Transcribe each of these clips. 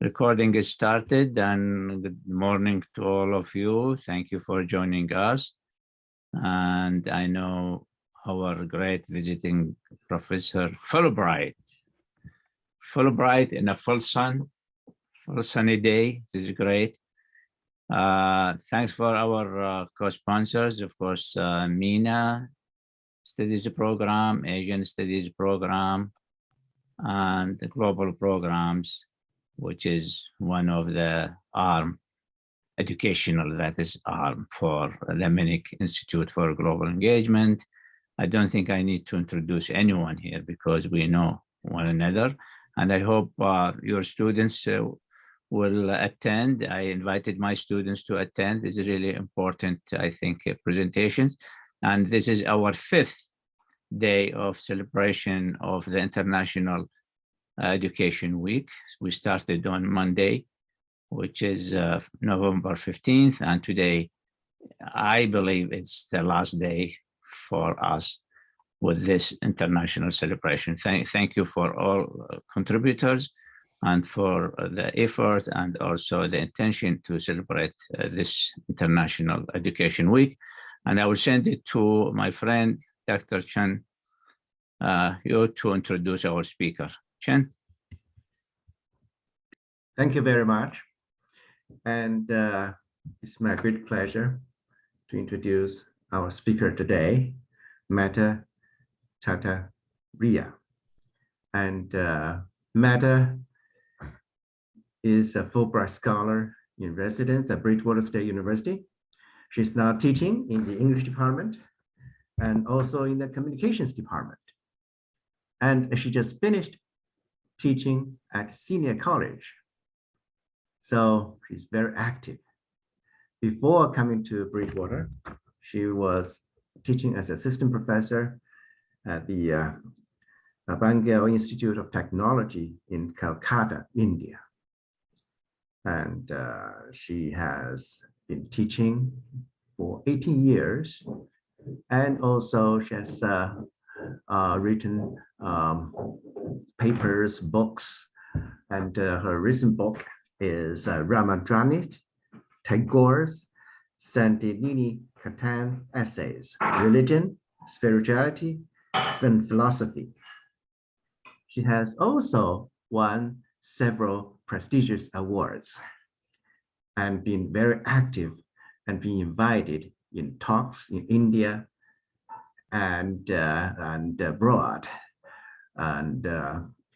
Recording is started, and good morning to all of you. Thank you for joining us. And I know our great visiting professor, Fulbright in a full sunny day. This is great. Thanks for our co-sponsors, of course, MENA Studies Program, Asian Studies Program, and the global programs, which is one of the educational arm for the Munich Institute for Global Engagement. I don't think I need to introduce anyone here because we know one another. And I hope your students will attend. I invited my students to attend. This is really important, I think, presentations. And this is our 5th day of celebration of the International Education Week. We started on Monday, which is November 15th. And today, I believe it's the last day for us with this international celebration. Thank you for all contributors and for the effort and also the intention to celebrate this International Education Week. And I will send it to my friend, Dr. Chen, to introduce our speaker. Chen. Thank you very much. And it's my great pleasure to introduce our speaker today, Medha Ria. And Medha is a Fulbright Scholar in Residence at Bridgewater State University. She's now teaching in the English department and also in the communications department. And she just finished teaching at senior college. So she's very active. Before coming to Bridgewater, she was teaching as assistant professor at the Bengal Institute of Technology in Calcutta, India. And she has been teaching for 18 years. And also she has written papers, books, and her recent book is Ramadranith Tagore's Sandinini Katan Essays, Religion, Spirituality, and Philosophy. She has also won several prestigious awards and been very active and been invited in talks in India and abroad, and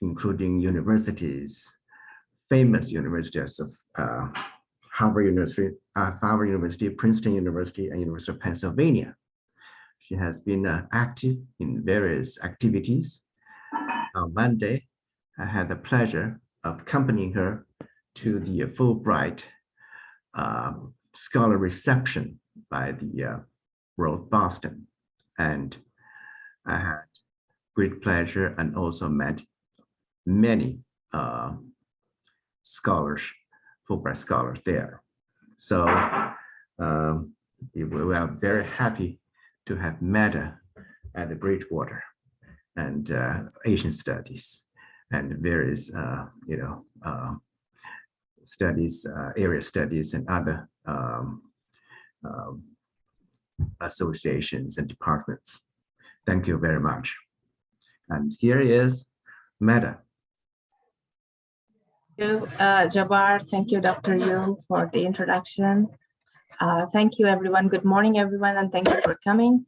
including universities, famous universities of Harvard University, Princeton University, and University of Pennsylvania. She has been active in various activities. On Monday, I had the pleasure of accompanying her to the Fulbright Scholar reception by the Road Boston. And I had great pleasure and also met many scholars, Fulbright scholars there. So we are very happy to have Medha at the Bridgewater and Asian studies and various, studies, area studies and other associations and departments. Thank you very much. And here is Medha. Thank you, Jabbar. Thank you, Dr. Yu, for the introduction. Thank you, everyone. Good morning, everyone, and thank you for coming.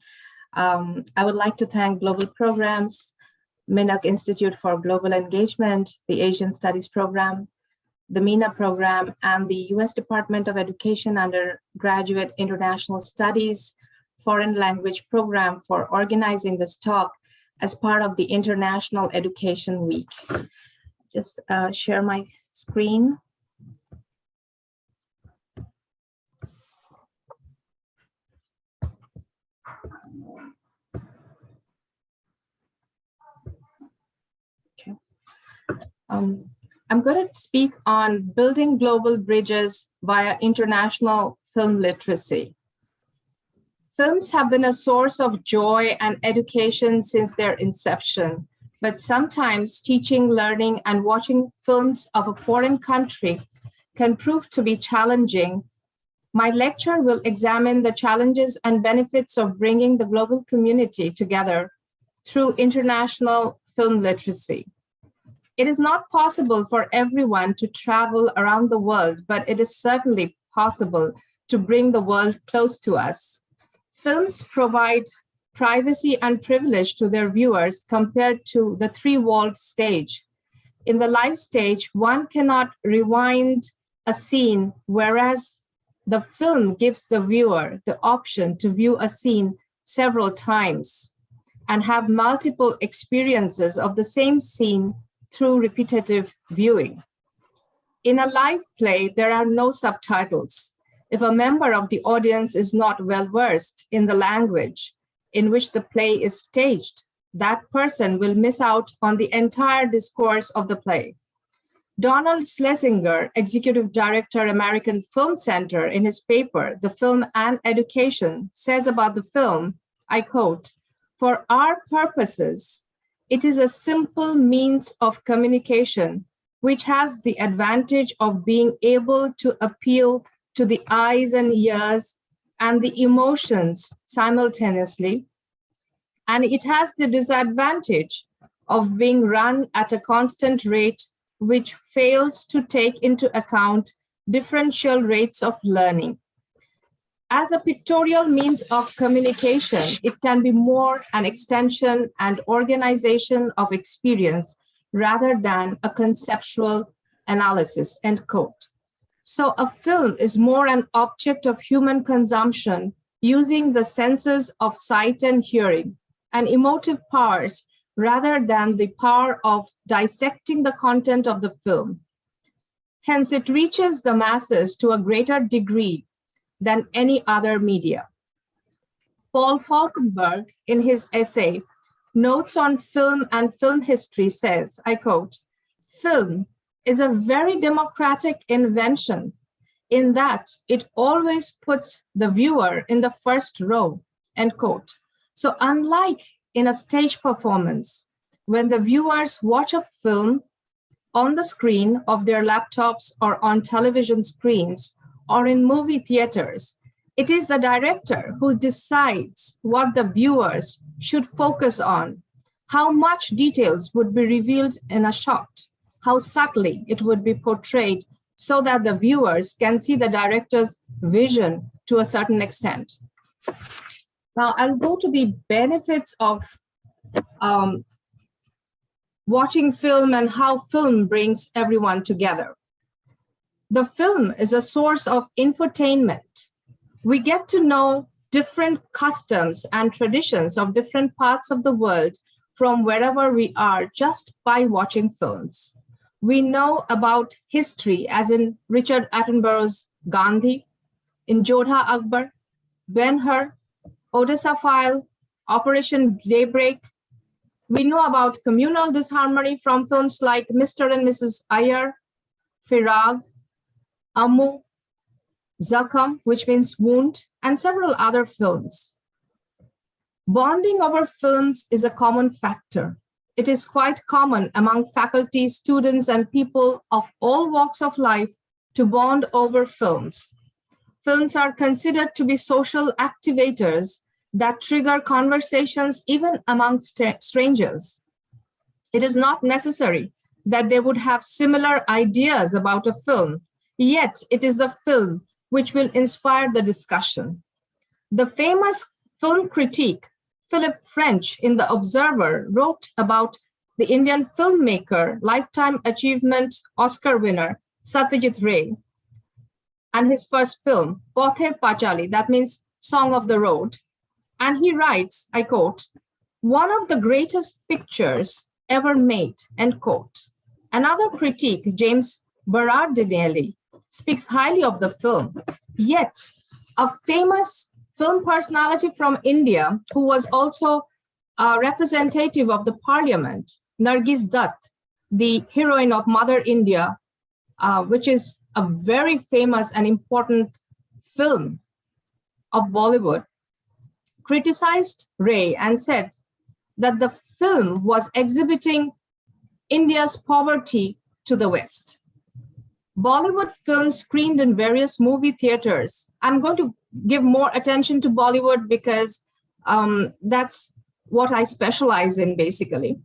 I would like to thank Global Programs, Munich Institute for Global Engagement, the Asian Studies Program, the MENA program, and the U.S. Department of Education Undergraduate International Studies Foreign Language Program for organizing this talk as part of the International Education Week. Just share my screen. Okay. I'm going to speak on building global bridges via international film literacy. Films have been a source of joy and education since their inception, but sometimes teaching, learning, and watching films of a foreign country can prove to be challenging. My lecture will examine the challenges and benefits of bringing the global community together through international film literacy. It is not possible for everyone to travel around the world, but it is certainly possible to bring the world close to us. Films provide privacy and privilege to their viewers compared to the three-walled stage. In the live stage, one cannot rewind a scene, whereas the film gives the viewer the option to view a scene several times and have multiple experiences of the same scene through repetitive viewing. In a live play, there are no subtitles. If a member of the audience is not well-versed in the language in which the play is staged, that person will miss out on the entire discourse of the play. Donald Schlesinger, Executive Director, American Film Center, in his paper, The Film and Education, says about the film, I quote, "For our purposes, it is a simple means of communication which has the advantage of being able to appeal to the eyes and ears and the emotions simultaneously, and it has the disadvantage of being run at a constant rate which fails to take into account differential rates of learning. As a pictorial means of communication, it can be more an extension and organization of experience rather than a conceptual analysis," end quote. So a film is more an object of human consumption using the senses of sight and hearing and emotive powers rather than the power of dissecting the content of the film. Hence, it reaches the masses to a greater degree than any other media. Paul Falkenberg, in his essay, Notes on Film and Film History, says, I quote, "Film is a very democratic invention in that it always puts the viewer in the first row," end quote. So unlike in a stage performance, when the viewers watch a film on the screen of their laptops or on television screens or in movie theaters, it is the director who decides what the viewers should focus on, how much details would be revealed in a shot, how subtly it would be portrayed so that the viewers can see the director's vision to a certain extent. Now, I'll go to the benefits of watching film and how film brings everyone together. The film is a source of infotainment. We get to know different customs and traditions of different parts of the world from wherever we are just by watching films. We know about history, as in Richard Attenborough's Gandhi, in Jodha Akbar, Ben-Hur, Odessa File, Operation Daybreak. We know about communal disharmony from films like Mr. and Mrs. Iyer, Firag, Ammu, Zakham, which means wound, and several other films. Bonding over films is a common factor. It is quite common among faculty, students, and people of all walks of life to bond over films. Films are considered to be social activators that trigger conversations even among strangers. It is not necessary that they would have similar ideas about a film, yet it is the film which will inspire the discussion. The famous film critic Philip French in The Observer wrote about the Indian filmmaker, Lifetime Achievement Oscar winner Satyajit Ray, and his first film, Pother Pachali, that means Song of the Road. And he writes, I quote, "One of the greatest pictures ever made," end quote. Another critic, James Berardinelli, speaks highly of the film. Yet, a famous film personality from India, who was also a representative of the parliament, Nargis Dutt, the heroine of Mother India, which is a very famous and important film of Bollywood, criticized Ray and said that the film was exhibiting India's poverty to the West. Bollywood films screened in various movie theaters. I'm going to give more attention to Bollywood because that's what I specialize in, basically.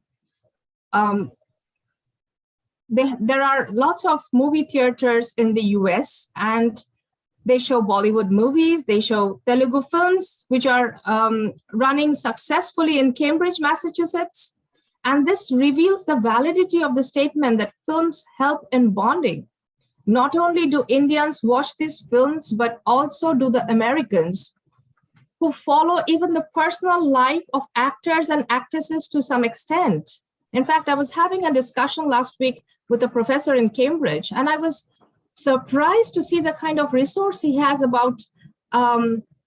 There are lots of movie theaters in the US, and they show Bollywood movies, they show Telugu films, which are running successfully in Cambridge, Massachusetts. And this reveals the validity of the statement that films help in bonding. Not only do Indians watch these films, but also do the Americans, who follow even the personal life of actors and actresses to some extent. In fact, I was having a discussion last week with a professor in Cambridge, and I was surprised to see the kind of resource he has about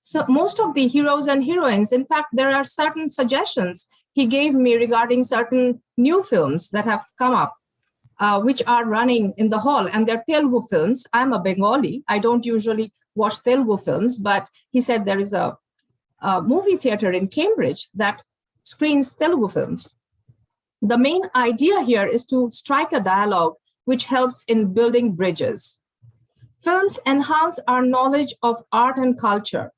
so most of the heroes and heroines. In fact, there are certain suggestions he gave me regarding certain new films that have come up, which are running in the hall, and they're Telugu films. I'm a Bengali. I don't usually watch Telugu films, but he said there is a movie theater in Cambridge that screens Telugu films. The main idea here is to strike a dialogue which helps in building bridges. Films enhance our knowledge of art and culture.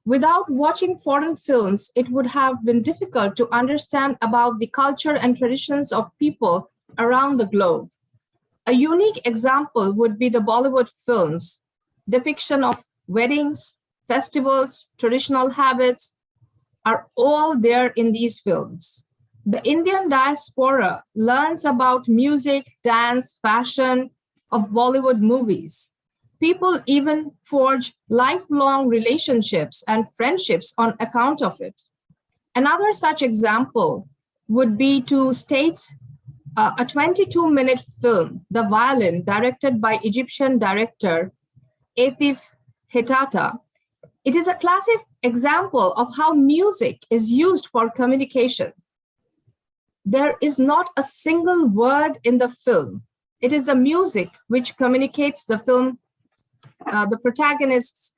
Without watching foreign films, it would have been difficult to understand about the culture and traditions of people around the globe. A unique example would be the Bollywood films, depiction of weddings, festivals, traditional habits are all there in these films. The Indian diaspora learns about music, dance, fashion of Bollywood movies. People even forge lifelong relationships and friendships on account of it. Another such example would be to state a 22-minute film, The Violin, directed by Egyptian director Atif Hetata. It is a classic example of how music is used for communication. There is not a single word in the film. It is the music which communicates the film, the protagonist's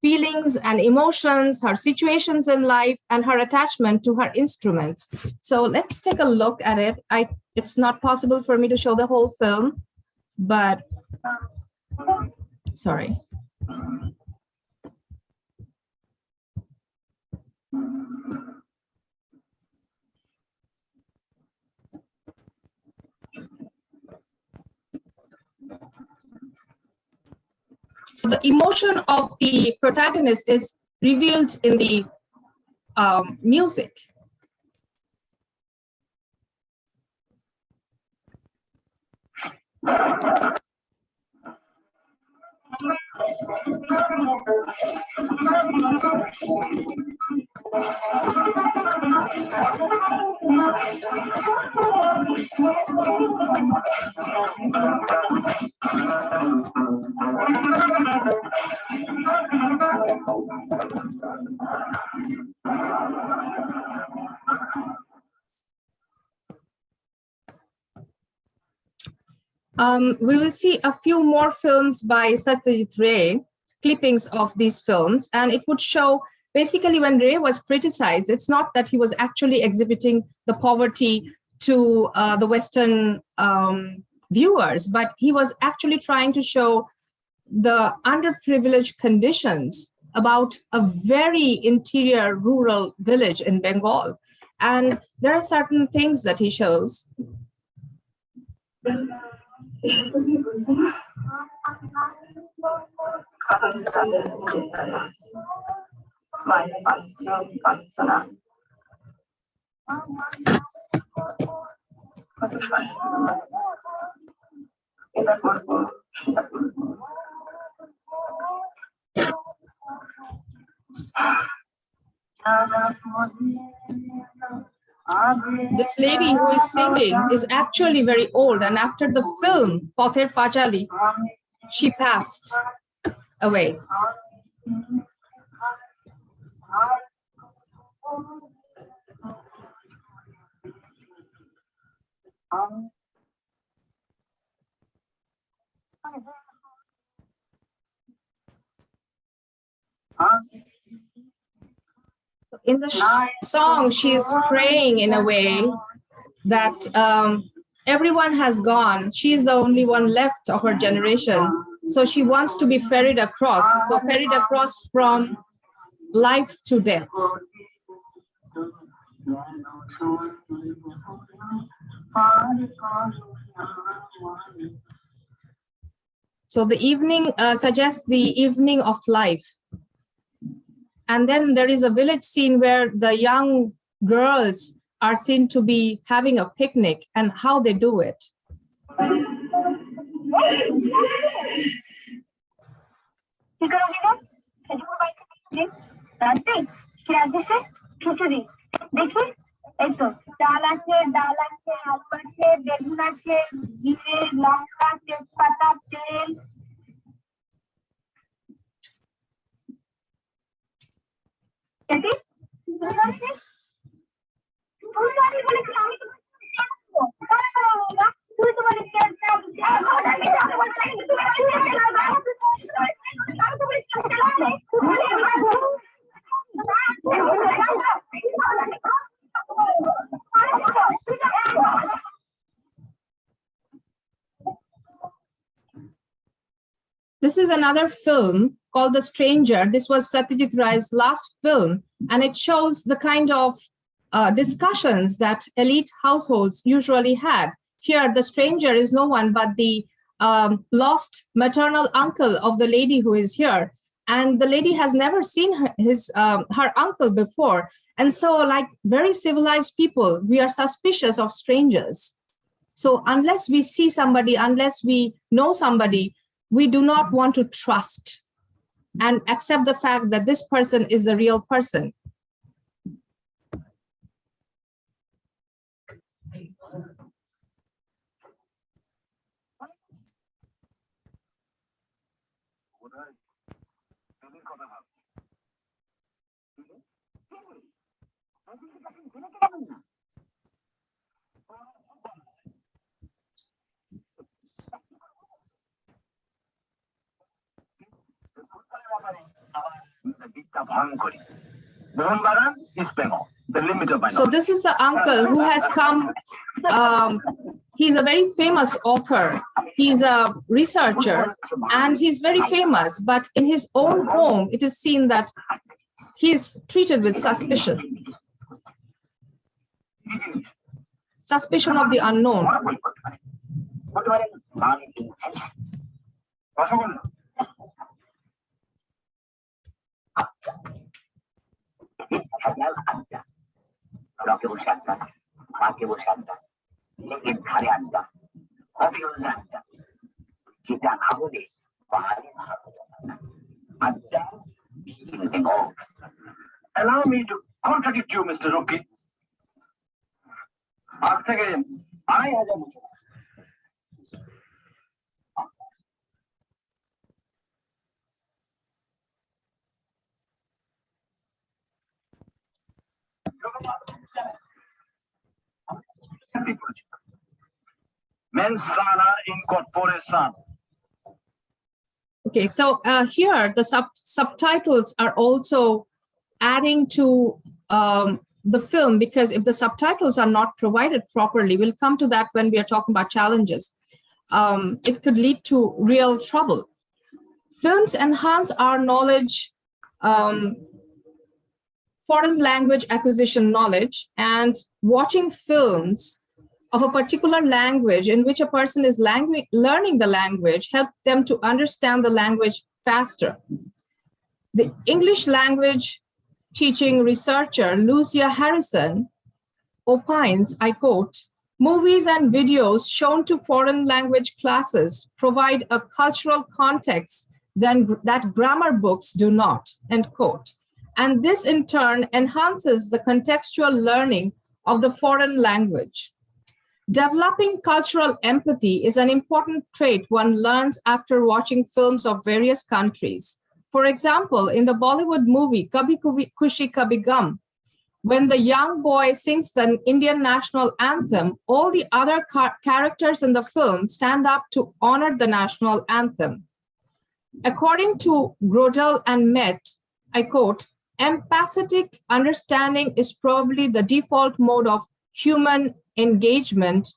feelings and emotions, her situations in life, and her attachment to her instruments. So let's take a look at it. It's not possible for me to show the whole film, but sorry. So the emotion of the protagonist is revealed in the music. We will see a few more films by Satyajit Ray, clippings of these films, and it would show basically when Ray was criticized, it's not that he was actually exhibiting the poverty to the Western viewers, but he was actually trying to show the underprivileged conditions about a very interior rural village in Bengal. And there are certain things that he shows. This lady who is singing is actually very old, and after the film Pather Pachali, she passed away. In the song, she is praying in a way that everyone has gone. She is the only one left of her generation. So she wants to be ferried across. So ferried across from life to death. So the evening suggests the evening of life. And then there is a village scene where the young girls are seen to be having a picnic and how they do it. This is another film called The Stranger. This was Satyajit Ray's last film, and it shows the kind of discussions that elite households usually had. Here, the stranger is no one but the lost maternal uncle of the lady who is here. And the lady has never seen her uncle before. And so, like very civilized people, we are suspicious of strangers. So unless we see somebody, unless we know somebody, we do not want to trust and accept the fact that this person is the real person. So this is the uncle who has come. He's a very famous author. He's a researcher and he's very famous, but in his own home, it is seen that he's treated with suspicion. Suspicion of the unknown. Allow me to contradict you, Mr. Rookie. Ask again. I had a mens sana in corpore sano. Okay, so here the subtitles are also adding to the film, because if the subtitles are not provided properly, we'll come to that when we are talking about challenges, it could lead to real trouble. Films enhance our knowledge, foreign language acquisition knowledge, and watching films of a particular language in which a person is learning the language help them to understand the language faster. The English language teaching researcher Lucia Harrison opines, I quote, "Movies and videos shown to foreign language classes provide a cultural context that grammar books do not," end quote. And this in turn enhances the contextual learning of the foreign language. Developing cultural empathy is an important trait one learns after watching films of various countries. For example, in the Bollywood movie Kabhi Khushi Kabhi Gum, when the young boy sings the Indian national anthem, all the other characters in the film stand up to honor the national anthem. According to Grodel and Met, I quote, Empathetic understanding is probably the default mode of human engagement,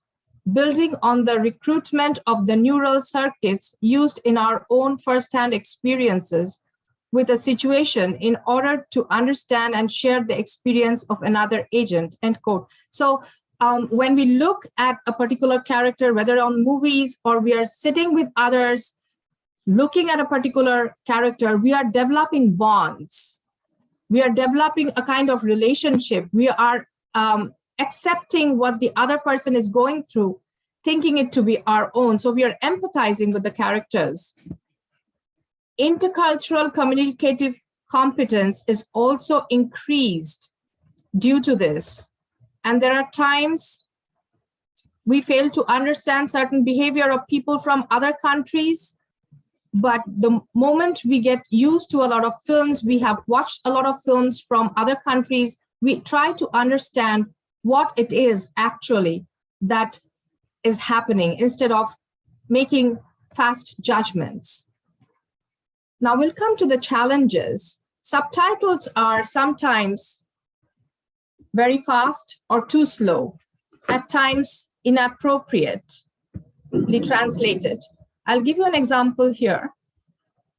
building on the recruitment of the neural circuits used in our own firsthand experiences with a situation in order to understand and share the experience of another agent, end quote. So when we look at a particular character, whether on movies or we are sitting with others, looking at a particular character, we are developing bonds. We are developing a kind of relationship. We are accepting what the other person is going through, thinking it to be our own. So we are empathizing with the characters. Intercultural communicative competence is also increased due to this. And there are times we fail to understand certain behavior of people from other countries. But the moment we get used to a lot of films, we have watched a lot of films from other countries, we try to understand what it is actually that is happening instead of making fast judgments. Now we'll come to the challenges. Subtitles are sometimes very fast or too slow, at times inappropriately translated. I'll give you an example here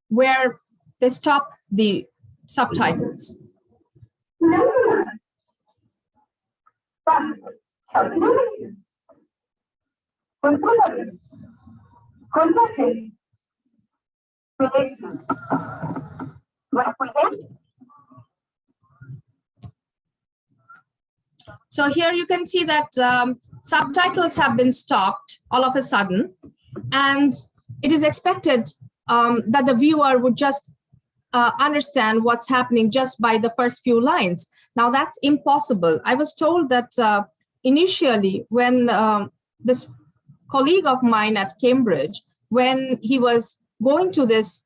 where they stop the subtitles. So here you can see that subtitles have been stopped all of a sudden, and it is expected that the viewer would just understand what's happening just by the first few lines. Now that's impossible. I was told that initially when this colleague of mine at Cambridge, when he was going to this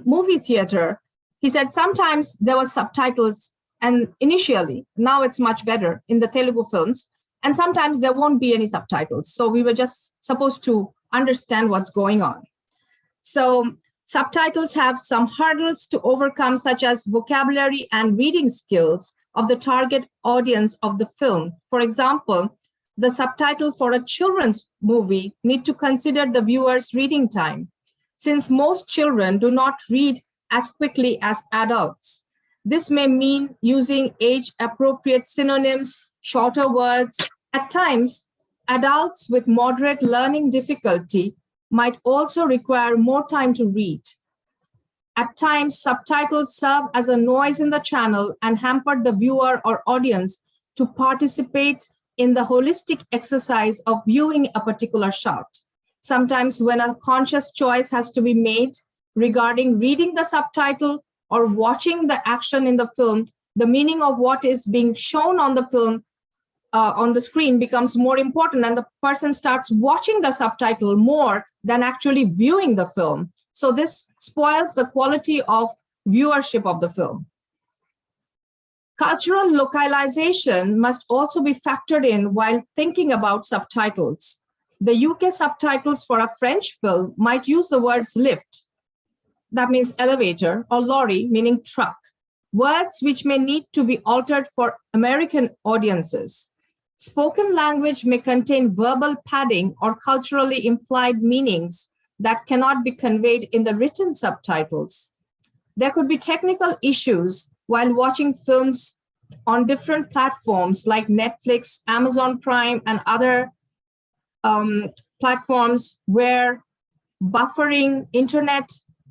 movie theater, he said sometimes there were subtitles, and initially, now it's much better in the Telugu films, and sometimes there won't be any subtitles. So we were just supposed to understand what's going on. So subtitles have some hurdles to overcome, such as vocabulary and reading skills of the target audience of the film. For example, the subtitle for a children's movie need to consider the viewer's reading time, since most children do not read as quickly as adults. This may mean using age-appropriate synonyms, shorter words. At times, adults with moderate learning difficulty might also require more time to read. At times, subtitles serve as a noise in the channel and hamper the viewer or audience to participate in the holistic exercise of viewing a particular shot. Sometimes when a conscious choice has to be made regarding reading the subtitle or watching the action in the film, the meaning of what is being shown on the film, on the screen becomes more important, and the person starts watching the subtitle more than actually viewing the film. So this spoils the quality of viewership of the film. Cultural localization must also be factored in while thinking about subtitles. The UK subtitles for a French film might use the words lift, that means elevator, or lorry, meaning truck, words which may need to be altered for American audiences. Spoken language may contain verbal padding or culturally implied meanings that cannot be conveyed in the written subtitles. There could be technical issues while watching films on different platforms like Netflix, Amazon Prime, and other platforms where buffering,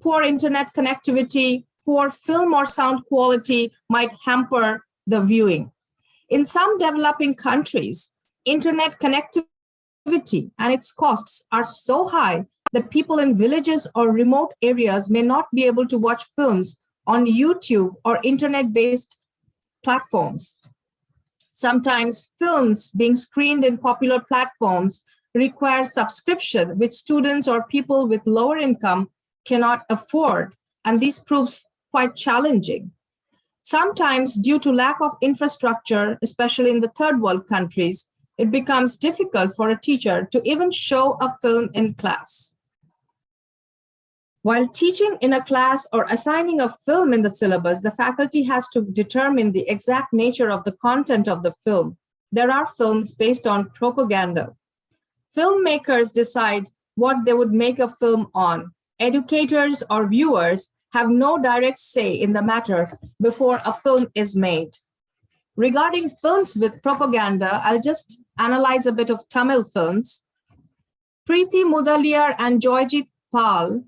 poor internet connectivity, poor film or sound quality might hamper the viewing. In some developing countries, internet connectivity and its costs are so high that people in villages or remote areas may not be able to watch films on YouTube or internet-based platforms. Sometimes films being screened in popular platforms require subscription, which students or people with lower income cannot afford, and this proves quite challenging. Sometimes, due to lack of infrastructure, especially in the third world countries, it becomes difficult for a teacher to even show a film in class. While teaching in a class or assigning a film in the syllabus, the faculty has to determine the exact nature of the content of the film. There are films based on propaganda. Filmmakers decide what they would make a film on. Educators or viewers have no direct say in the matter before a film is made. Regarding films with propaganda, I'll just analyze a bit of Tamil films. Preeti Mudaliar and Joyjit Pal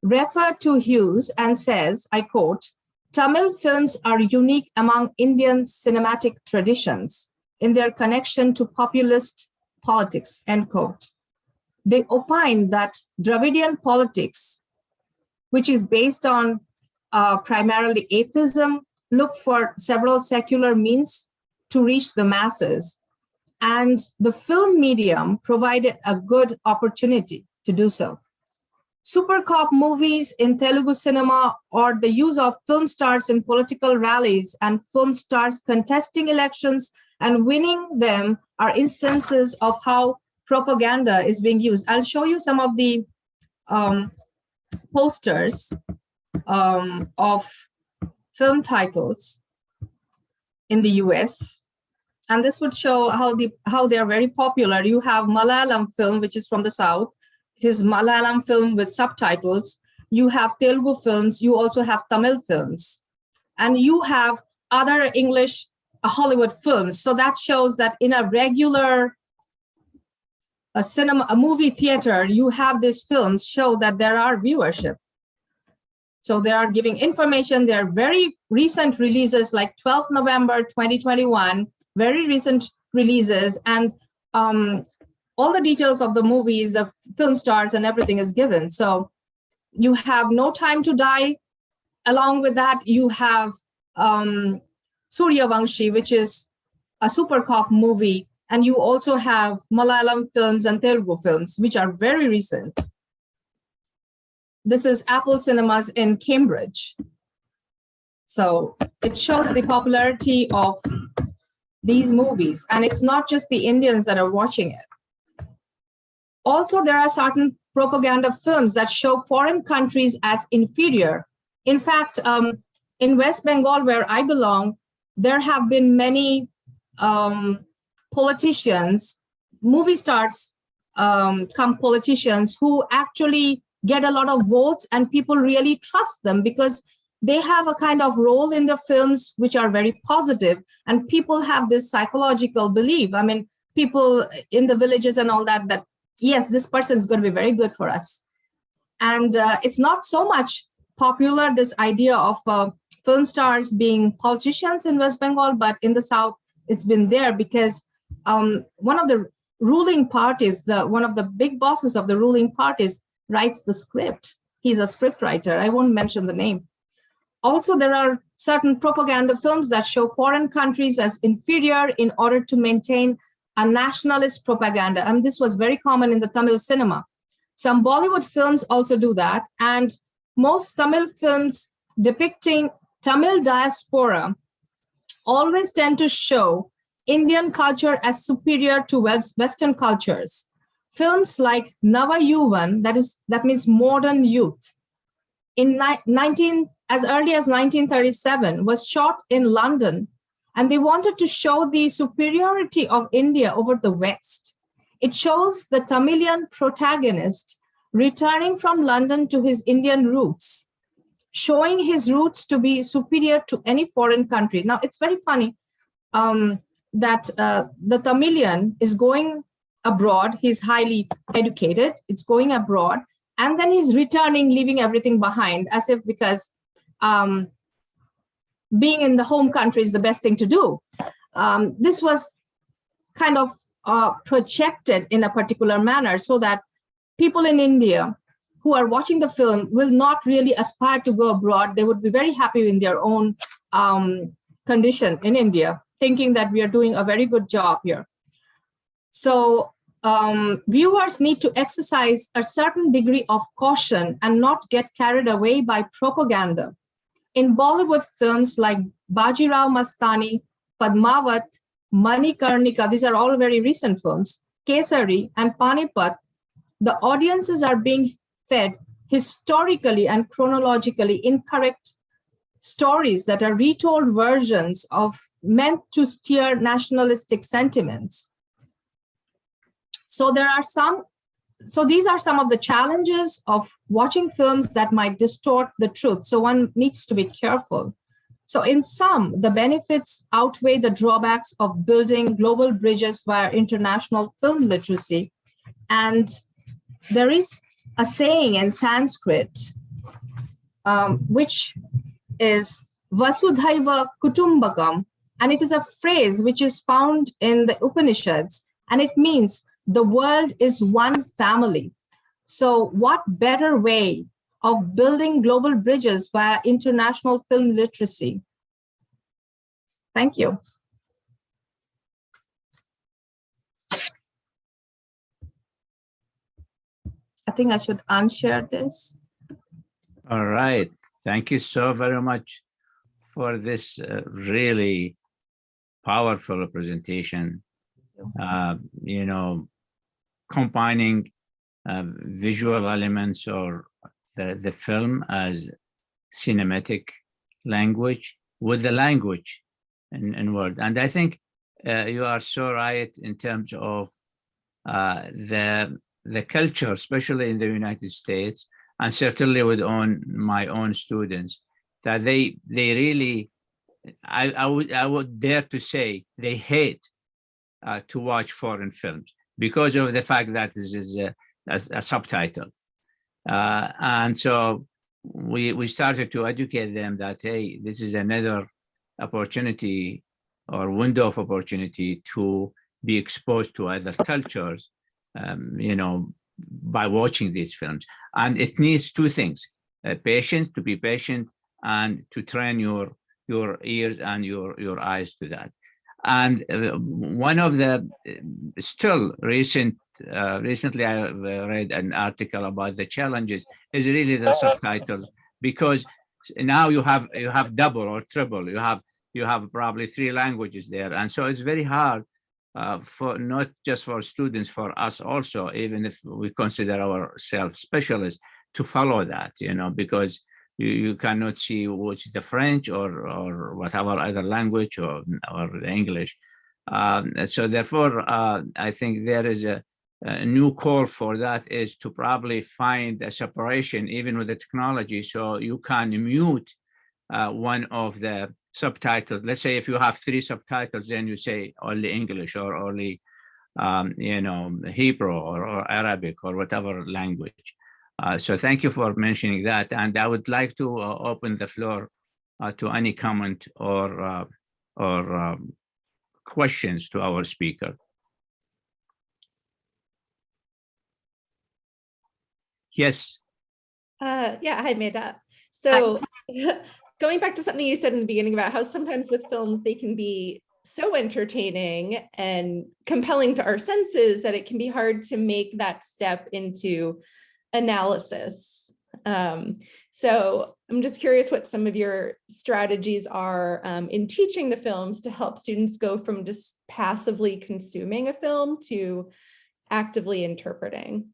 refer to Hughes and says, I quote, Tamil films are unique among Indian cinematic traditions in their connection to populist politics, end quote. They opine that Dravidian politics, which is based on primarily atheism, look for several secular means to reach the masses. And the film medium provided a good opportunity to do so. Super cop movies in Telugu cinema or the use of film stars in political rallies and film stars contesting elections and winning them are instances of how propaganda is being used. I'll show you some of the posters of film titles in the US. And this would show how they are very popular. You have Malayalam film, which is from the South. It is Malayalam film with subtitles. You have Telugu films. You also have Tamil films. And you have other English Hollywood films. So that shows that in a regular a movie theater, you have these films show that there are viewership. So they are giving information. They are very recent releases like 12th November 2021, very recent releases. And all the details of the movies, the film stars and everything is given. So you have No Time to Die. Along with that, you have Suryavamshi, which is a super cop movie. And you also have Malayalam films and Telugu films, which are very recent. This is Apple Cinemas in Cambridge. So it shows the popularity of these movies. And it's not just the Indians that are watching it. Also, there are certain propaganda films that show foreign countries as inferior. In fact, in West Bengal, where I belong, there have been many politicians, movie stars, come politicians who actually get a lot of votes and people really trust them because they have a kind of role in the films which are very positive, and people have this psychological belief. I mean, people in the villages and all that, that yes, this person is going to be very good for us. And it's not so much popular, this idea of film stars being politicians in West Bengal, but in the South, it's been there because one of the ruling parties, one of the big bosses of the ruling parties writes the script. He's a script writer. I won't mention the name. Also, there are certain propaganda films that show foreign countries as inferior in order to maintain a nationalist propaganda. And this was very common in the Tamil cinema. Some Bollywood films also do that. And most Tamil films depicting Tamil diaspora always tend to show Indian culture as superior to Western cultures. Films like Nava Yuvan, that means modern youth, as early as 1937, was shot in London, and they wanted to show the superiority of India over the West. It shows the Tamilian protagonist returning from London to his Indian roots, showing his roots to be superior to any foreign country. Now, it's very funny that the Tamilian is going abroad. He's highly educated. It's going abroad. And then he's returning, leaving everything behind, as if because being in the home country is the best thing to do. This was kind of projected in a particular manner so that people in India who are watching the film will not really aspire to go abroad. They would be very happy in their own condition in India, thinking that we are doing a very good job here. So viewers need to exercise a certain degree of caution and not get carried away by propaganda. In Bollywood films like Bajirao Mastani, Padmavat, Manikarnika, these are all very recent films, Kesari and Panipat, the audiences are being fed historically and chronologically incorrect stories that are retold versions of meant to steer nationalistic sentiments. So these are some of the challenges of watching films that might distort the truth. So one needs to be careful. So in sum, the benefits outweigh the drawbacks of building global bridges via international film literacy. And there is a saying in Sanskrit, which is Vasudhaiva Kutumbakam, and it is a phrase which is found in the Upanishads, and it means the world is one family. So what better way of building global bridges via international film literacy? Thank you. I think I should unshare this. All right. Thank you so very much for this really powerful presentation. You know, combining visual elements or the film as cinematic language with the language in word. And I think you are so right in terms of the culture, especially in the United States, and certainly with my own students, that they really, I would dare to say, they hate to watch foreign films because of the fact that this is a subtitle. And so we started to educate them that, hey, this is another opportunity or window of opportunity to be exposed to other cultures, you know, by watching these films. And it needs two things: patience, to be patient, and to train your ears and your eyes to that. And one of the still recently I read an article about the challenges is really the subtitles, because now you have double or triple, you have probably 3 languages there, and so it's very hard for not just for students, for us also, even if we consider ourselves specialists, to follow that, you know, because you cannot see which the French or whatever other language or the English. So therefore, I think there is a new call for that, is to probably find a separation even with the technology, so you can mute one of the subtitles. Let's say if you have 3 subtitles, then you say only English or only you know, Hebrew or Arabic or whatever language. So thank you for mentioning that, and I would like to open the floor to any comment or questions to our speaker. Yes. Yeah, hi, Medha. So going back to something you said in the beginning about how sometimes with films, they can be so entertaining and compelling to our senses that it can be hard to make that step into analysis. So I'm just curious what some of your strategies are in teaching the films to help students go from just passively consuming a film to actively interpreting.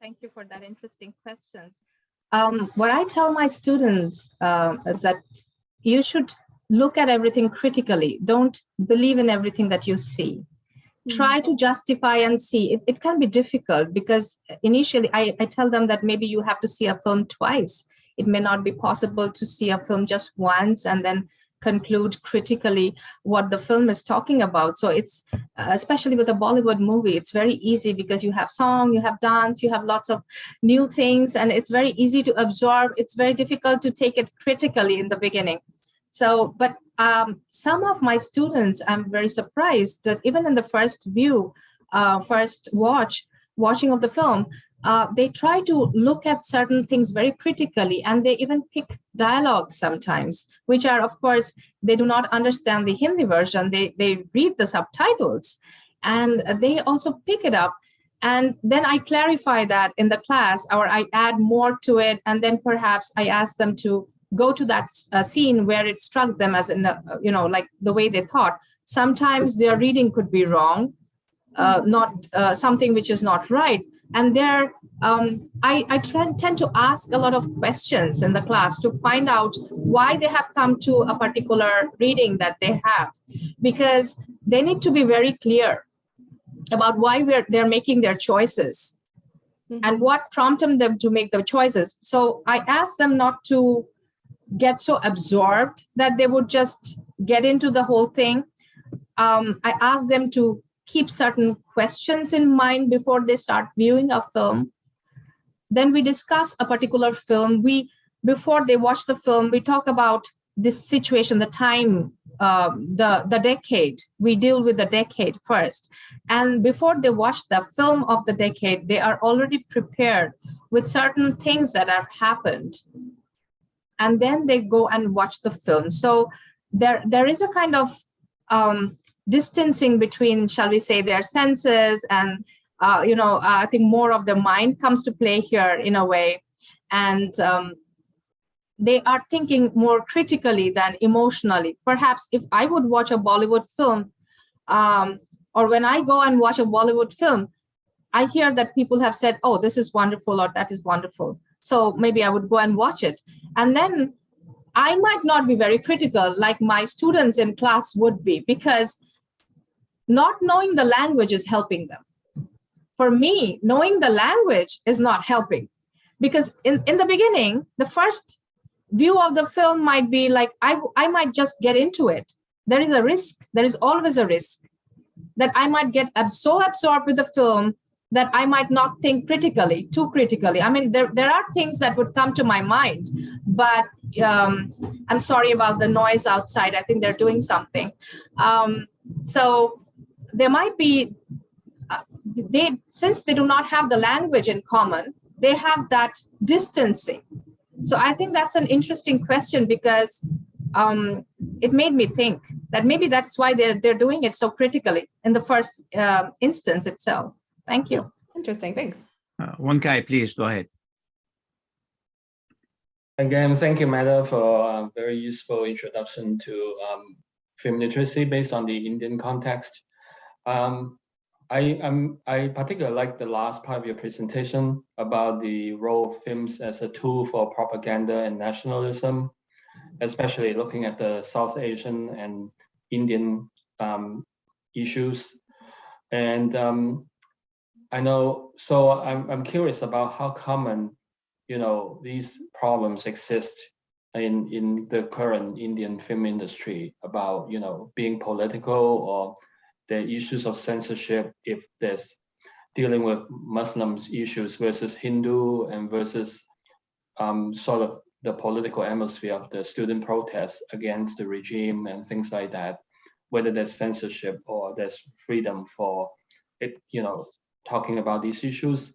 Thank you for that interesting questions. What I tell my students is that you should look at everything critically. Don't believe in everything that you see. Try to justify and see. It can be difficult because initially I tell them that maybe you have to see a film twice. It may not be possible to see a film just once and then conclude critically what the film is talking about. So it's, especially with a Bollywood movie, it's very easy because you have song, you have dance, you have lots of new things, and it's very easy to absorb. It's very difficult to take it critically in the beginning. So, but some of my students, I'm very surprised that even in the first view, watching of the film, they try to look at certain things very critically, and they even pick dialogues sometimes, which are, of course, they do not understand the Hindi version. They read the subtitles, and they also pick it up. And then I clarify that in the class, or I add more to it, and then perhaps I ask them to go to that scene where it struck them as in you know, like the way they thought. Sometimes their reading could be wrong, not something which is not right, and their I tend to ask a lot of questions in the class to find out why they have come to a particular reading that they have, because they need to be very clear about why they're making their choices and what prompted them to make the choices. So I ask them not to get so absorbed that they would just get into the whole thing. I ask them to keep certain questions in mind before they start viewing a film. Then we discuss a particular film. Before they watch the film, we talk about this situation, the time, the decade. We deal with the decade first. And before they watch the film of the decade, they are already prepared with certain things that have happened. And then they go and watch the film. So there is a kind of distancing between, shall we say, their senses and I think more of the mind comes to play here in a way. And they are thinking more critically than emotionally. Perhaps if I would watch a Bollywood film, or when I go and watch a Bollywood film, I hear that people have said, oh, this is wonderful or that is wonderful. So maybe I would go and watch it. And then I might not be very critical like my students in class would be, because not knowing the language is helping them. For me, knowing the language is not helping, because in the beginning, the first view of the film might be like, I might just get into it. There is a risk. There is always a risk that I might get so absorbed with the film that I might not think too critically. I mean, there are things that would come to my mind, but I'm sorry about the noise outside. I think they're doing something. So there might be, since they do not have the language in common, they have that distancing. So I think that's an interesting question, because it made me think that maybe that's why they're doing it so critically in the first instance itself. Thank you. Interesting, thanks. One guy, please go ahead. Again, thank you, Medha, for a very useful introduction to film literacy based on the Indian context. I particularly like the last part of your presentation about the role of films as a tool for propaganda and nationalism, especially looking at the South Asian and Indian issues. And I know, so I'm curious about how common, these problems exist in the current Indian film industry about, being political, or the issues of censorship, if there's dealing with Muslims issues versus Hindu and versus sort of the political atmosphere of the student protests against the regime and things like that, whether there's censorship or there's freedom for it, talking about these issues.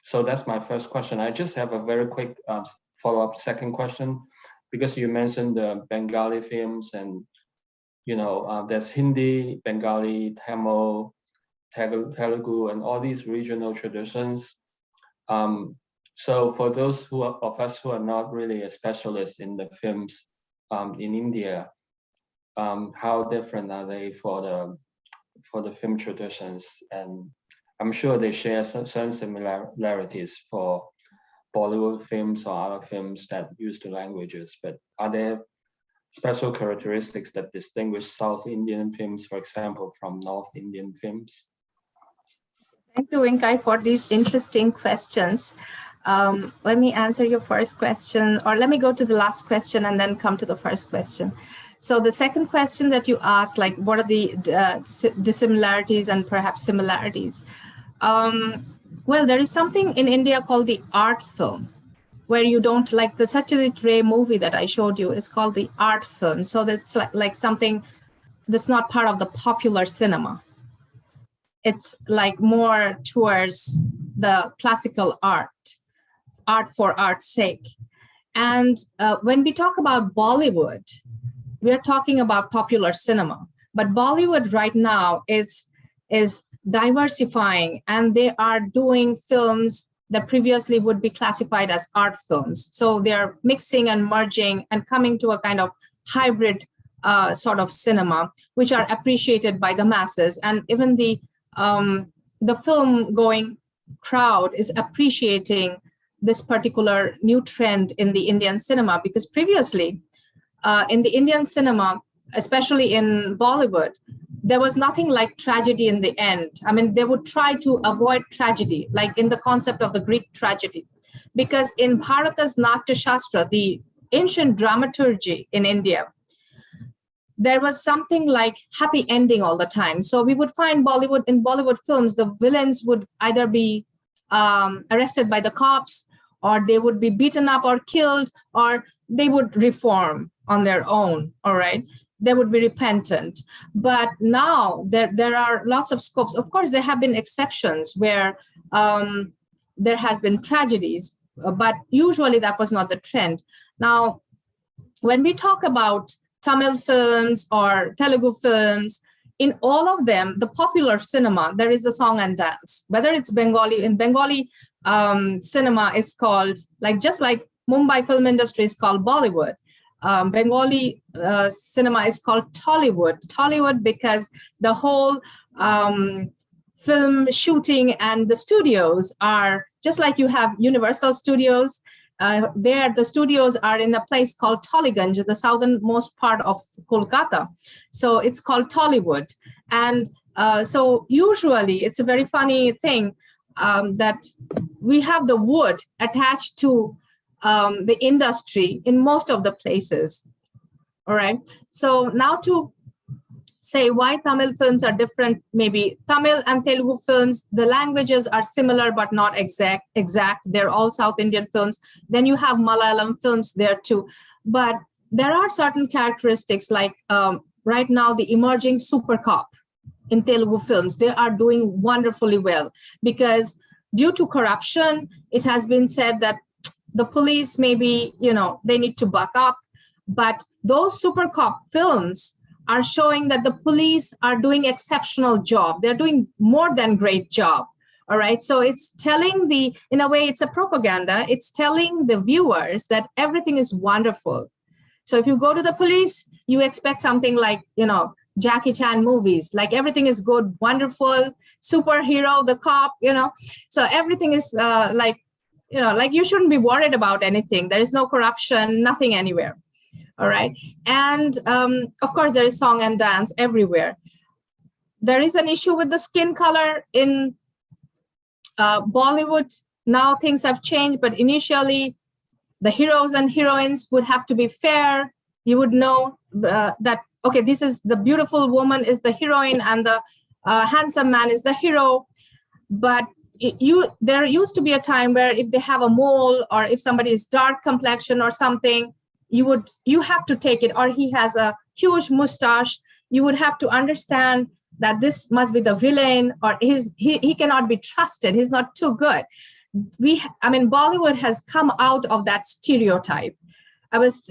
So that's my first question. I just have a very quick follow-up second question, because you mentioned the Bengali films and there's Hindi, Bengali, Tamil, Telugu, and all these regional traditions. So for those of us who are not really a specialist in the films in India, how different are they for the film traditions? And I'm sure they share certain similarities for Bollywood films or other films that use the languages, but are there special characteristics that distinguish South Indian films, for example, from North Indian films? Thank you, Winkai, for these interesting questions. Let me answer your first question, or let me go to the last question and then come to the first question. So the second question that you asked, like, what are the dissimilarities and perhaps similarities? Well, there is something in India called the art film, where you don't, like the Satyajit Ray movie that I showed you is called the art film. So that's like something that's not part of the popular cinema. It's like more towards the classical art for art's sake. And when we talk about Bollywood, we're talking about popular cinema. But Bollywood right now is diversifying, and they are doing films that previously would be classified as art films. So they're mixing and merging and coming to a kind of hybrid sort of cinema, which are appreciated by the masses. And even the film going crowd is appreciating this particular new trend in the Indian cinema, because previously in the Indian cinema, especially in Bollywood, there was nothing like tragedy in the end. I mean, they would try to avoid tragedy, like in the concept of the Greek tragedy, because in Bharata's Natya Shastra, the ancient dramaturgy in India, there was something like happy ending all the time. So we would find in Bollywood films, the villains would either be arrested by the cops, or they would be beaten up or killed, or they would reform on their own, all right? They would be repentant. But now there are lots of scopes. Of course, there have been exceptions where there has been tragedies, but usually that was not the trend. Now, when we talk about Tamil films or Telugu films, in all of them, the popular cinema, there is the song and dance. Whether it's Bengali, in Bengali cinema is called, just like Mumbai film industry is called Bollywood, Bengali cinema is called Tollywood because the whole film shooting and the studios are just like you have Universal Studios. There, the studios are in a place called Tollygunj, the southernmost part of Kolkata. So it's called Tollywood. And so usually it's a very funny thing that we have the wood attached to the industry in most of the places. All right. So now to say why Tamil films are different, maybe Tamil and Telugu films, the languages are similar but not exact. They're all South Indian films. Then you have Malayalam films there too. But there are certain characteristics like right now the emerging super cop in Telugu films, they are doing wonderfully well because due to corruption, it has been said that the police maybe, they need to buck up. But those super cop films are showing that the police are doing exceptional job. They're doing more than great job. All right. So it's telling in a way, it's a propaganda. It's telling the viewers that everything is wonderful. So if you go to the police, you expect something like, Jackie Chan movies, like everything is good, wonderful, superhero, the cop, so everything is like you shouldn't be worried about anything. There is no corruption, nothing anywhere. All right. And of course, there is song and dance everywhere. There is an issue with the skin color in Bollywood. Now things have changed, but initially the heroes and heroines would have to be fair. You would know that, okay, this is the beautiful woman is the heroine and the handsome man is the hero. But there used to be a time where if they have a mole or if somebody is dark complexion or something, you have to take it, or he has a huge mustache, you would have to understand that this must be the villain, or he cannot be trusted, he's not too good. Bollywood has come out of that stereotype. I was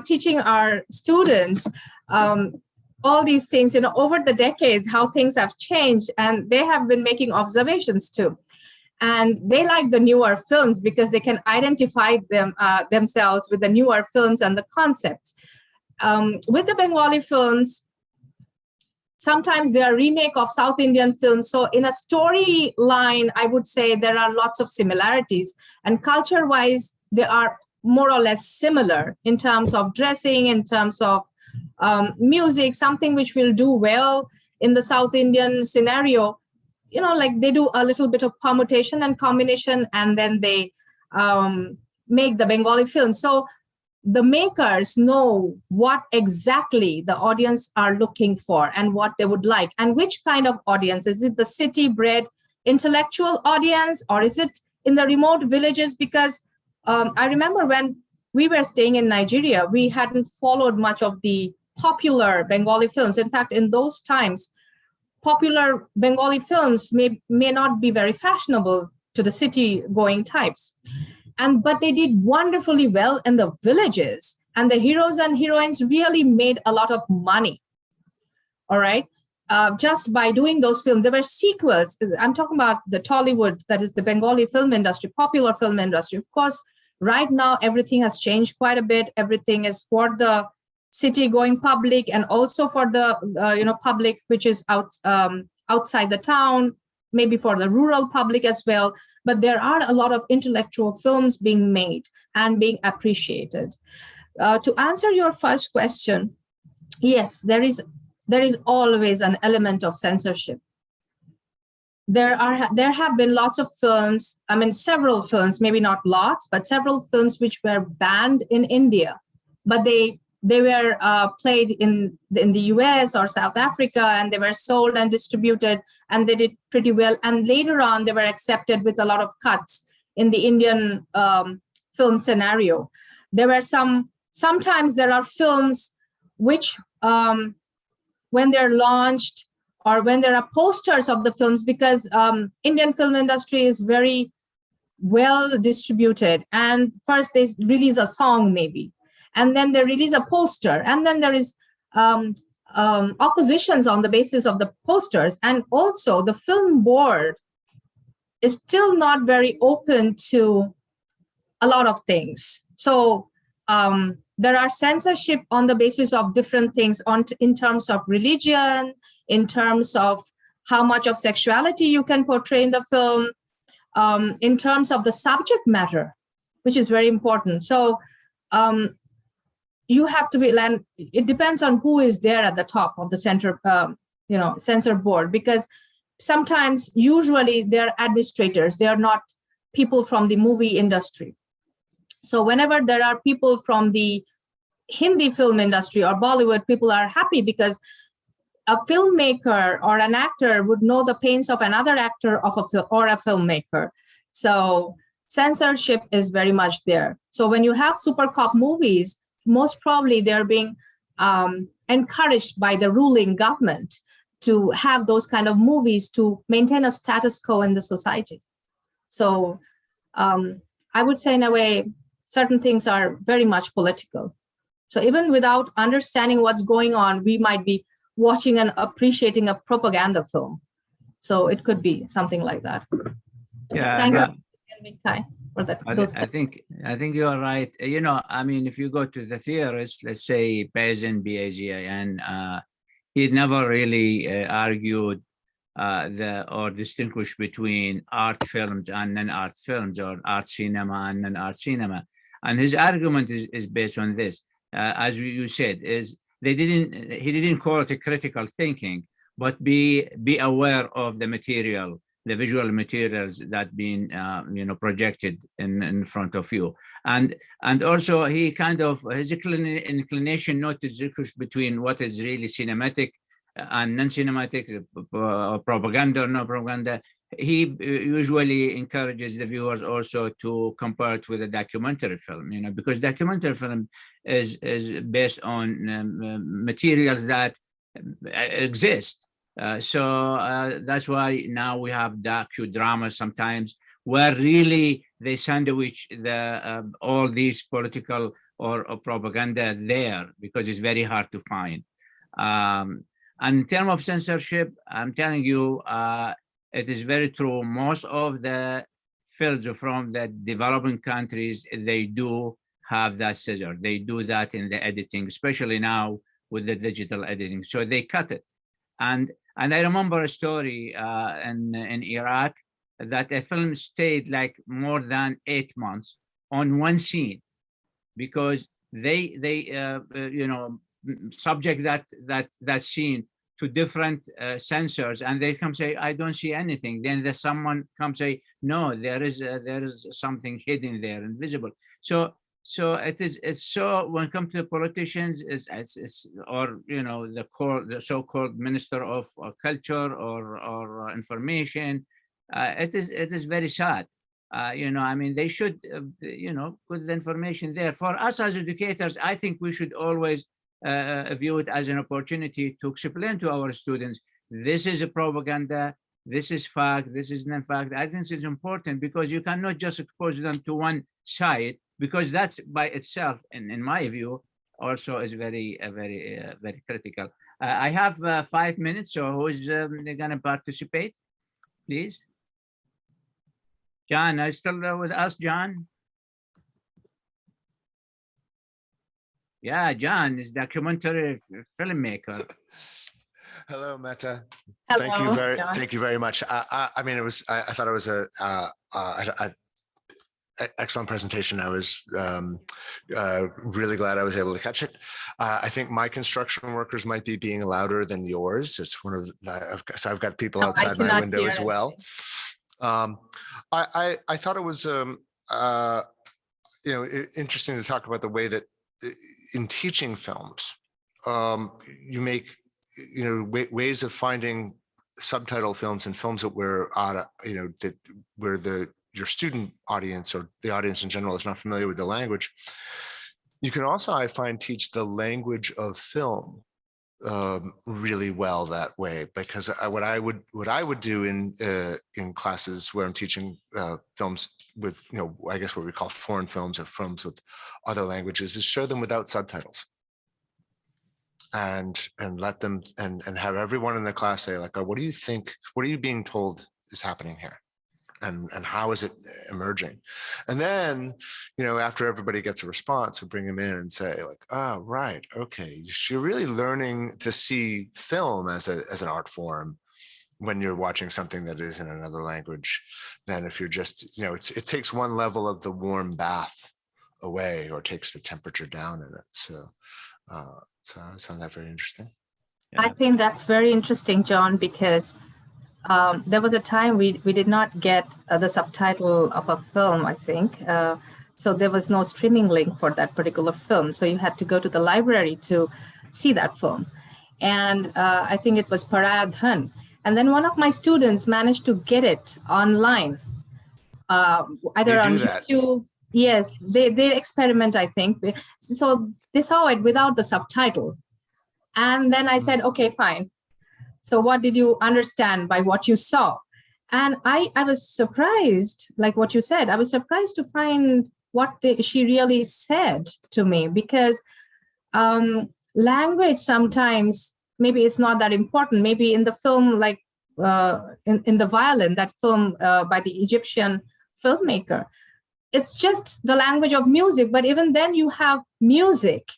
teaching our students all these things, over the decades, how things have changed, and they have been making observations too. And they like the newer films because they can identify themselves with the newer films and the concepts. With the Bengali films, sometimes they are remake of South Indian films. So in a storyline, I would say there are lots of similarities. And culture-wise, they are more or less similar in terms of dressing, in terms of music, something which will do well in the South Indian scenario. Like they do a little bit of permutation and combination, and then they make the Bengali film. So the makers know what exactly the audience are looking for and what they would like, and which kind of audience. Is it the city-bred intellectual audience, or is it in the remote villages? Because I remember when we were staying in Nigeria, we hadn't followed much of the popular Bengali films. In fact, in those times, popular Bengali films may not be very fashionable to the city-going types. But they did wonderfully well in the villages, and the heroes and heroines really made a lot of money. All right. Just by doing those films. There were sequels. I'm talking about the Tollywood, that is the Bengali film industry, popular film industry. Of course, right now, everything has changed quite a bit. Everything is for the city-going public, and also for the public which is outside the town. maybe for the rural public as well, but there are a lot of intellectual films being made and being appreciated. To answer your first question, yes, there is always an element of censorship. There have been lots of films, I mean, several films, maybe not lots, but several films which were banned in India, but they were played in the US or South Africa, and they were sold and distributed, and they did pretty well. And later on, they were accepted with a lot of cuts in the Indian film scenario. There were sometimes there are films which, when they're launched, or when there are posters of the films, because Indian film industry is very well distributed. And first they release a song maybe, and then they release a poster, and then there is oppositions on the basis of the posters. And also the film board is still not very open to a lot of things. So there are censorship on the basis of different things, in terms of religion, in terms of how much of sexuality you can portray in the film, in terms of the subject matter, which is very important. So you have to be, and it depends on who is there at the top of the censor board, because sometimes, usually they're administrators, they are not people from the movie industry. So whenever there are people from the Hindi film industry or Bollywood, people are happy because a filmmaker or an actor would know the pains of another actor or a filmmaker. So censorship is very much there. So when you have super cop movies, most probably they're being encouraged by the ruling government to have those kind of movies to maintain a status quo in the society. So I would say, in a way, certain things are very much political. So even without understanding what's going on, we might be watching and appreciating a propaganda film. So it could be something like that. Yeah, Thank you for that. I think you are right. You know, I mean, if you go to the theorist, let's say Bazin, B-A-Z-I-N, he never really argued or distinguished between art films and non-art films, or art cinema and non-art cinema. And his argument is based on this. As you said, is he didn't call it a critical thinking, but be aware of the material, the visual materials that being projected in front of you, and also he kind of his inclination not to distinguish between what is really cinematic and non-cinematic, propaganda or no propaganda. He usually encourages the viewers also to compare it with a documentary film, because documentary film is based on materials that exist. So that's why now we have docudrama sometimes, where really they sandwich all these political or propaganda there, because it's very hard to find. And in terms of censorship, I'm telling you, it is very true. Most of the films from the developing countries, they do have that scissor. They do that in the editing, especially now with the digital editing. So they cut it. And I remember a story in Iraq that a film stayed like more than 8 months on one scene, because they subject that scene to different censors, and they come say, I don't see anything. Then someone comes say, no, there is something hidden there, invisible. So it's so when it comes to the politicians, or the so-called minister of culture or information, it is very sad. I mean, they should put the information there. For us as educators, I think we should always view it as an opportunity to explain to our students, this is a propaganda, this is fact, this is non-fact. I think it's important, because you cannot just expose them to one side, because that's by itself, in my view, also is very critical. I have 5 minutes, so who's going to participate, please? John, are you still with us, John? Yeah, John is documentary filmmaker. Hello, Medha. Hello, John. Thank you very much. I mean, I thought it was a excellent presentation. I was really glad I was able to catch it. I think my construction workers might be being louder than yours. It's one of the, so I've got people No, I outside my cannot window hear as well. I thought it was interesting to talk about the way that in teaching films, you make ways of finding subtitle films and films that were that where your student audience or the audience in general is not familiar with the language. You can also, I find, teach the language of film really well that way, because what I would do in classes where I'm teaching films with I guess what we call foreign films or films with other languages is show them without subtitles and let them and have everyone in the class say, like, what do you think, what are you being told is happening here? And how is it emerging? And then, after everybody gets a response, we bring them in and say, like, oh, right, okay, you're really learning to see film as an art form when you're watching something that is in another language than if you're just, it takes one level of the warm bath away or takes the temperature down in it. So I found that very interesting. I think that's very interesting, John, because there was a time we did not get the subtitle of a film, I think. So there was no streaming link for that particular film. So you had to go to the library to see that film. And I think it was Paradhan. And then one of my students managed to get it online, either on YouTube. Yes, they experiment, I think. So they saw it without the subtitle. And then I said, okay, fine. So what did you understand by what you saw? And I was surprised, like what you said, I was surprised to find what she really said to me, because language sometimes, maybe it's not that important. Maybe in the film, like in The Violin, that film by the Egyptian filmmaker, it's just the language of music, but even then you have music.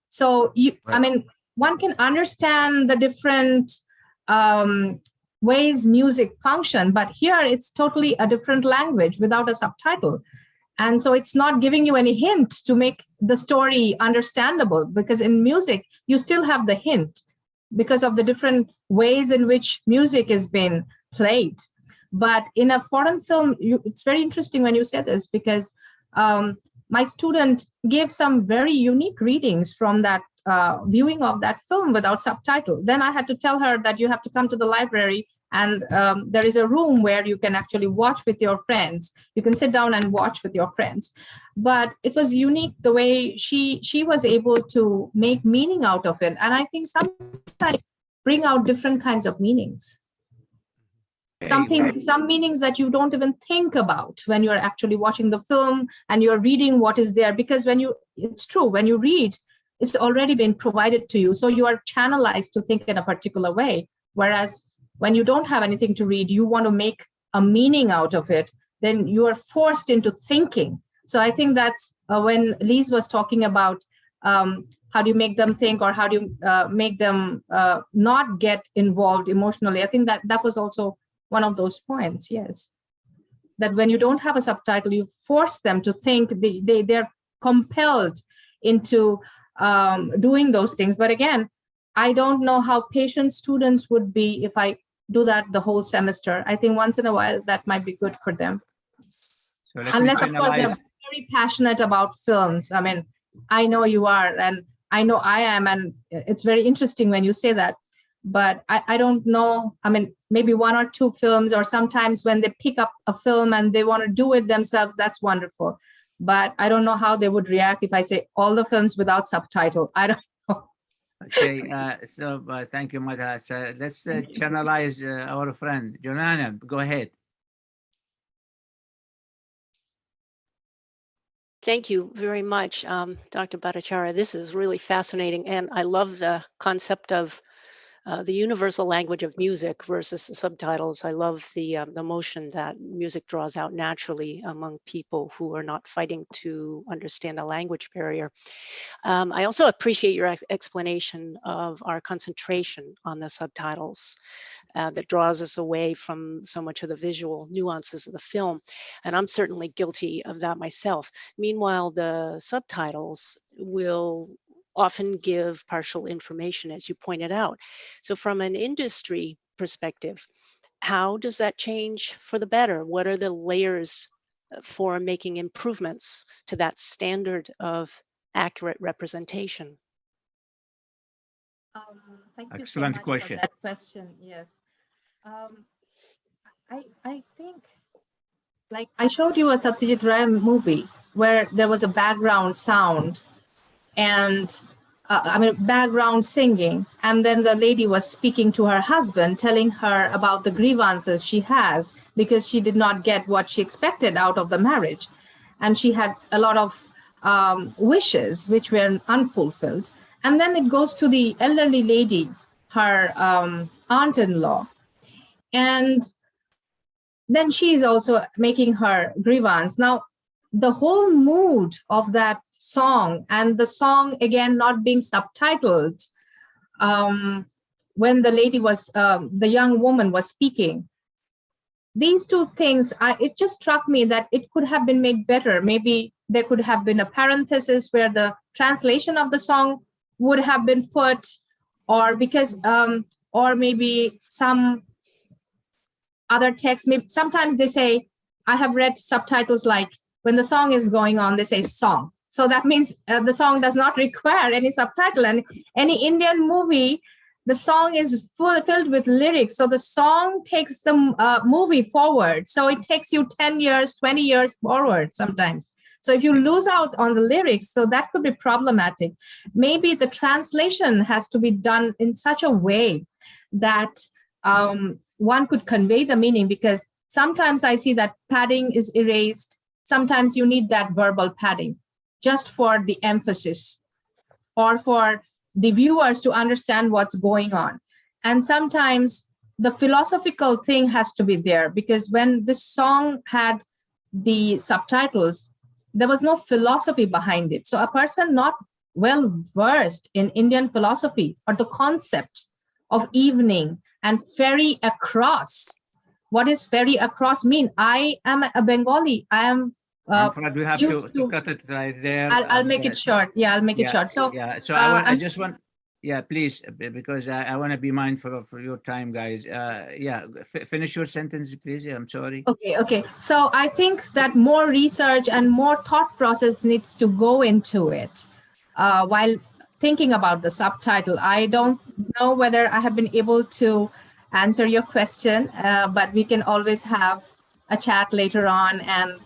So I mean, one can understand the different ways music function, but here it's totally a different language without a subtitle. And so it's not giving you any hint to make the story understandable, because in music, you still have the hint because of the different ways in which music is being played. But in a foreign film, it's very interesting when you say this, because my student gave some very unique readings from that viewing of that film without subtitle. Then I had to tell her that you have to come to the library, and there is a room where you can actually watch with your friends. You can sit down and watch with your friends. But it was unique the way she was able to make meaning out of it. And I think sometimes bring out different kinds of meanings. Some meanings that you don't even think about when you're actually watching the film and you're reading what is there. Because it's true, when you read, it's already been provided to you. So you are channelized to think in a particular way. Whereas when you don't have anything to read, you want to make a meaning out of it, then you are forced into thinking. So I think that's when Lise was talking about how do you make them think, or how do you make them not get involved emotionally. I think that was also one of those points, yes. That when you don't have a subtitle, you force them to think, they're compelled into doing those things. But again, I don't know how patient students would be if I do that the whole semester. I think once in a while that might be good for them. So unless, of course, they're very passionate about films. I mean, I know you are, and I know I am, and it's very interesting when you say that. But I don't know, I mean, maybe one or two films, or sometimes when they pick up a film and they want to do it themselves, that's wonderful. But I don't know how they would react if I say all the films without subtitle. I don't know. Okay, so thank you, Medha. So let's channelize our friend. Joanna, go ahead. Thank you very much, Dr. Bhattacharya. This is really fascinating. And I love the concept of the universal language of music versus the subtitles. I love the motion that music draws out naturally among people who are not fighting to understand a language barrier. I also appreciate your explanation of our concentration on the subtitles that draws us away from so much of the visual nuances of the film. And I'm certainly guilty of that myself. Meanwhile, the subtitles will often give partial information, as you pointed out. So from an industry perspective, how does that change for the better? What are the layers for making improvements to that standard of accurate representation? Thank you Excellent so much question. for that question. Yes. I think, like I showed you a Satyajit Ray movie where there was a background sound and background singing. And then the lady was speaking to her husband, telling her about the grievances she has because she did not get what she expected out of the marriage. And she had a lot of wishes which were unfulfilled. And then it goes to the elderly lady, her aunt-in-law. And then she is also making her grievance. Now, the whole mood of that song, and the song again not being subtitled, when the lady was, the young woman was speaking, these two things, it just struck me that it could have been made better. Maybe there could have been a parenthesis where the translation of the song would have been put, or because, or maybe some other text. Maybe sometimes they say, I have read subtitles like when the song is going on, they say song. So that means the song does not require any subtitle. And any Indian movie, the song is filled with lyrics. So the song takes the movie forward. So it takes you 10 years, 20 years forward sometimes. So if you lose out on the lyrics, so that could be problematic. Maybe the translation has to be done in such a way that one could convey the meaning, because sometimes I see that padding is erased. Sometimes you need that verbal padding just for the emphasis or for the viewers to understand what's going on. And sometimes the philosophical thing has to be there, because when this song had the subtitles, there was no philosophy behind it. So a person not well versed in Indian philosophy or the concept of evening and ferry across. What does ferry across mean? I am a Bengali. I am. We have to cut it right there. I'll make it short. Yeah, I'll make it short. So yeah. So I just want. Yeah, please, because I want to be mindful of your time, guys. Yeah, finish your sentence, please. I'm sorry. Okay. So I think that more research and more thought process needs to go into it while thinking about the subtitle. I don't know whether I have been able to answer your question, but we can always have a chat later on and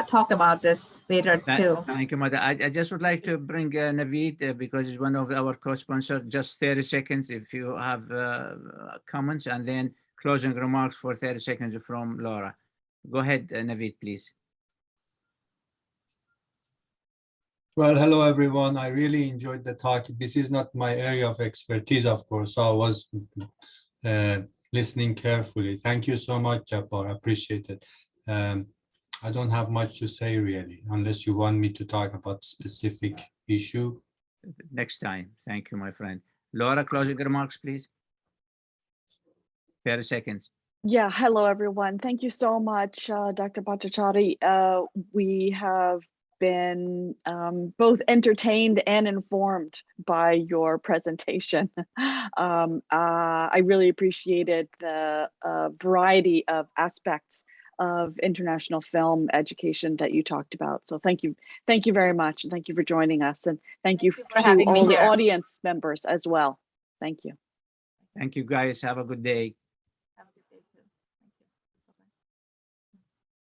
talk about this later too. Thank you, Medha. I just would like to bring Naveed because he's one of our co-sponsors. Just 30 seconds if you have comments, and then closing remarks for 30 seconds from Laura. Go ahead, Naveed, please. Well, hello, everyone. I really enjoyed the talk. This is not my area of expertise, of course, so I was listening carefully. Thank you so much, Jabbar. I appreciate it. I don't have much to say, really, unless you want me to talk about specific issue. Next time. Thank you, my friend. Laura, closing remarks, please. 30 seconds. Yeah, hello, everyone. Thank you so much, Dr. Bhattacharya. We have been both entertained and informed by your presentation. I really appreciated the variety of aspects of international film education that you talked about. So thank you very much, and thank you for joining us, and thank you to all the audience members as well. Thank you. Thank you, guys. Have a good day.